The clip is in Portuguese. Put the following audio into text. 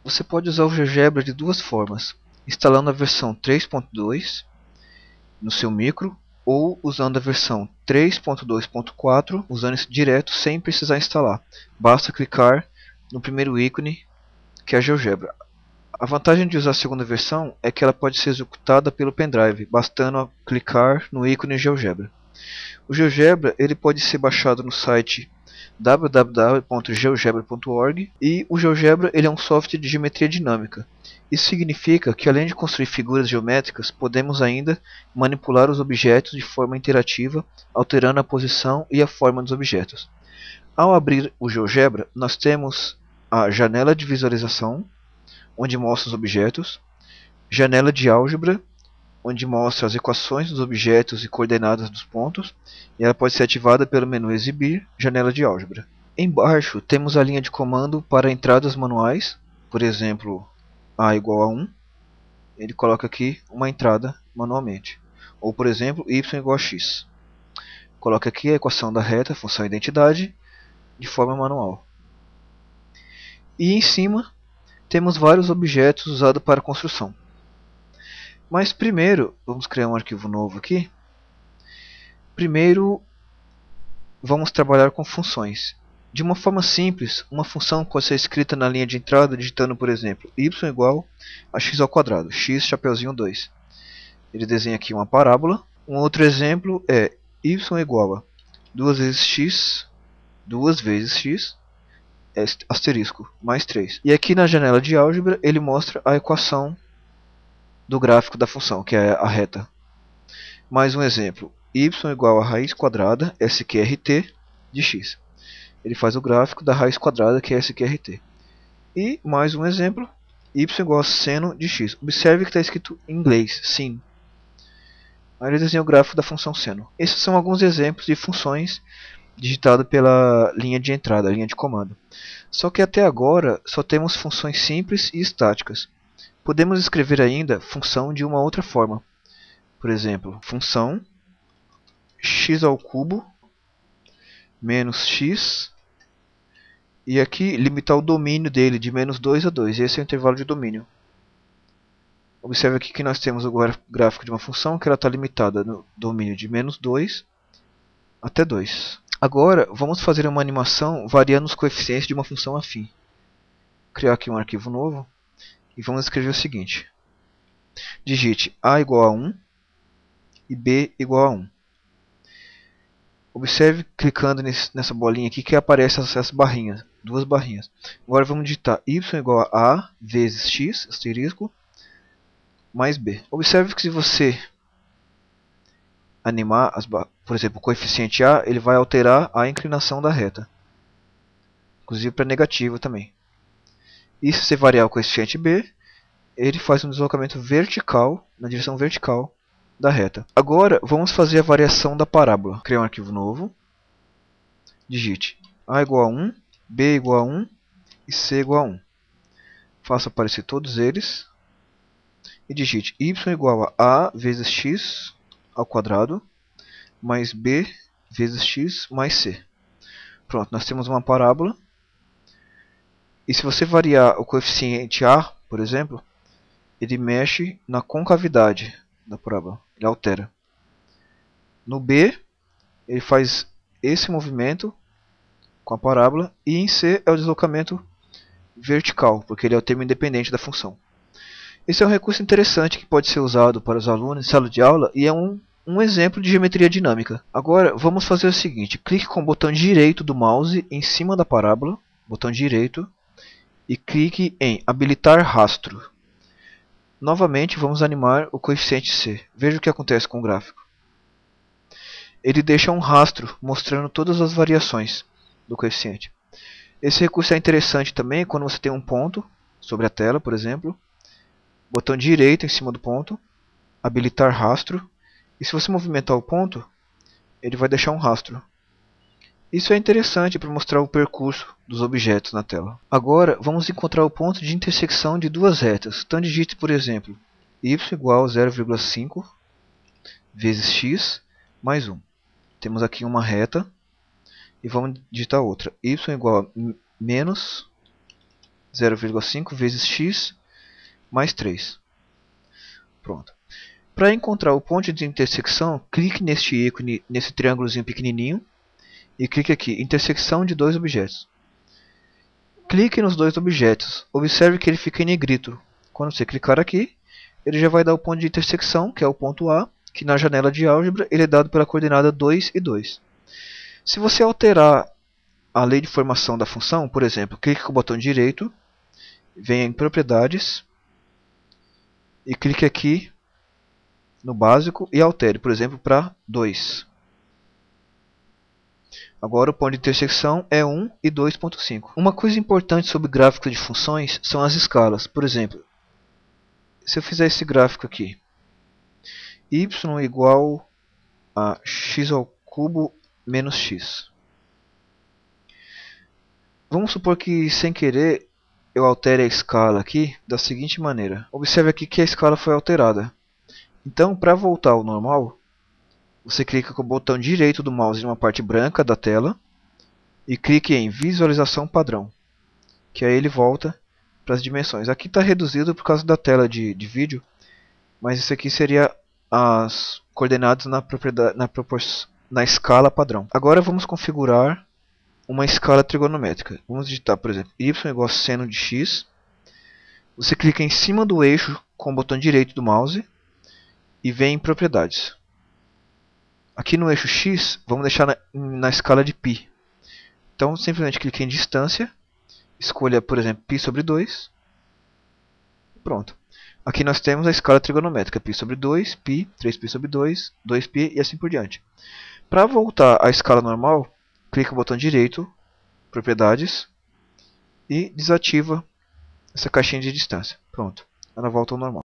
Você pode usar o GeoGebra de duas formas: instalando a versão 3.2 no seu micro, ou usando a versão 3.2.4, usando isso direto sem precisar instalar. Basta clicar no primeiro ícone, que é a GeoGebra. A vantagem de usar a segunda versão é que ela pode ser executada pelo pendrive, bastando clicar no ícone GeoGebra. O GeoGebra ele pode ser baixado no site www.geogebra.org, e o GeoGebra ele é um software de geometria dinâmica. Isso significa que, além de construir figuras geométricas, podemos ainda manipular os objetos de forma interativa, alterando a posição e a forma dos objetos. Ao abrir o GeoGebra, nós temos a janela de visualização, onde mostra os objetos, janela de álgebra, onde mostra as equações dos objetos e coordenadas dos pontos, e ela pode ser ativada pelo menu Exibir, janela de álgebra. Embaixo temos a linha de comando para entradas manuais, por exemplo, A igual a 1, ele coloca aqui uma entrada manualmente. Ou, por exemplo, Y igual a X. Coloca aqui a equação da reta, função identidade, de forma manual. E em cima temos vários objetos usados para construção. Mas primeiro, vamos criar um arquivo novo aqui. Primeiro, vamos trabalhar com funções. De uma forma simples, uma função pode ser escrita na linha de entrada digitando, por exemplo, y igual a x ao quadrado, x chapeuzinho 2. Ele desenha aqui uma parábola. Um outro exemplo é y igual a 2 vezes x, asterisco, mais 3. E aqui na janela de álgebra ele mostra a equação do gráfico da função, que é a reta. Mais um exemplo, y igual a raiz quadrada, sqrt, de x. Ele faz o gráfico da raiz quadrada, que é sqrt. E mais um exemplo, y igual a seno de x. Observe que está escrito em inglês, sin. Aí ele desenha o gráfico da função seno. Esses são alguns exemplos de funções digitadas pela linha de entrada, linha de comando. Só que até agora só temos funções simples e estáticas. Podemos escrever ainda função de uma outra forma. Por exemplo, função x ao cubo menos x, e aqui limitar o domínio dele de menos 2 a 2. Esse é o intervalo de domínio. Observe aqui que nós temos o gráfico de uma função que ela está limitada no domínio de menos 2 até 2. Agora vamos fazer uma animação variando os coeficientes de uma função afim. Criar aqui um arquivo novo e vamos escrever o seguinte: digite a igual a 1 e b igual a 1. Observe clicando nessa bolinha aqui que aparecem essas barrinhas, duas barrinhas. Agora vamos digitar y igual a vezes x, asterisco, mais b. Observe que se você animar, por exemplo, o coeficiente a, ele vai alterar a inclinação da reta, inclusive para negativo também. E se você variar o coeficiente b, ele faz um deslocamento vertical, na direção vertical da reta. Agora vamos fazer a variação da parábola. Criar um arquivo novo. Digite a igual a 1, b igual a 1 e c igual a 1. Faça aparecer todos eles. E digite y igual a vezes x ao quadrado mais b vezes x mais c. Pronto, nós temos uma parábola. E se você variar o coeficiente a, por exemplo, ele mexe na concavidade da parábola, ele altera. No b, ele faz esse movimento com a parábola, e em c é o deslocamento vertical, porque ele é o termo independente da função. Esse é um recurso interessante que pode ser usado para os alunos em sala de aula e é um exemplo de geometria dinâmica. Agora vamos fazer o seguinte: clique com o botão direito do mouse em cima da parábola, botão direito, e clique em habilitar rastro. Novamente vamos animar o coeficiente c. Veja o que acontece com o gráfico. Ele deixa um rastro mostrando todas as variações do coeficiente. Esse recurso é interessante também quando você tem um ponto sobre a tela, por exemplo. Botão direito em cima do ponto, habilitar rastro, e se você movimentar o ponto, ele vai deixar um rastro. Isso é interessante para mostrar o percurso dos objetos na tela. Agora vamos encontrar o ponto de intersecção de duas retas. Então digite, por exemplo, y igual a 0,5 vezes x mais 1. Temos aqui uma reta e vamos digitar outra. Y igual a menos 0,5 vezes x mais 3. Pronto. Para encontrar o ponto de intersecção, clique neste ícone, nesse triângulozinho pequenininho, e clique aqui, intersecção de dois objetos. Clique nos dois objetos. Observe que ele fica em negrito. Quando você clicar aqui, ele já vai dar o ponto de intersecção, que é o ponto A, que na janela de álgebra ele é dado pela coordenada 2 e 2. Se você alterar a lei de formação da função, por exemplo, clique com o botão direito, venha em propriedades, e clique aqui no básico e altere, por exemplo, para 2. Agora o ponto de intersecção é 1 e 2.5. Uma coisa importante sobre gráficos de funções são as escalas. Por exemplo, se eu fizer esse gráfico aqui, y igual a x ao cubo menos x. Vamos supor que, sem querer, eu altere a escala aqui da seguinte maneira. Observe aqui que a escala foi alterada. Então, para voltar ao normal, você clica com o botão direito do mouse em uma parte branca da tela e clique em visualização padrão, que aí ele volta para as dimensões. Aqui está reduzido por causa da tela de vídeo, mas isso aqui seria as coordenadas na escala padrão. Agora vamos configurar uma escala trigonométrica. Vamos digitar, por exemplo, y igual a seno de x. Você clica em cima do eixo com o botão direito do mouse e vem em propriedades. Aqui no eixo x, vamos deixar na escala de π. Então, simplesmente clique em distância, escolha, por exemplo, π sobre 2. Pronto. Aqui nós temos a escala trigonométrica, π sobre 2, π, 3π sobre 2, 2π e assim por diante. Para voltar à escala normal, clique no botão direito, propriedades, e desativa essa caixinha de distância. Pronto, ela volta ao normal.